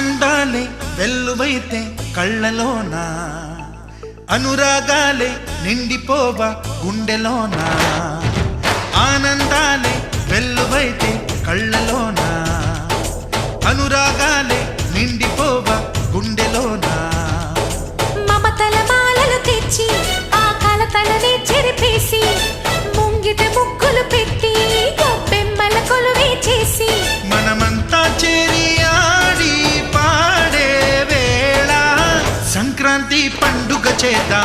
ఆనందాలే వెల్లువైతే కళ్ళలోనా, అనురాగాలే నిండిపోవా గుండెలోనా. ఆనందాలే వెల్లువైతే కళ్ళలోనా, అనురాగాలే నిండిపోవా గుండెలోనా. మమతల మాలలు తెచ్చి ఆ కలతలనే చెరిపేసి, ముంగిట ముగ్గులు పెట్టి గొప్పెమ్మల కొలువే చేసి, మనమంతా చేరి ఆడి పాడే వేళ సంక్రాంతి పండుగ చేద్దాం.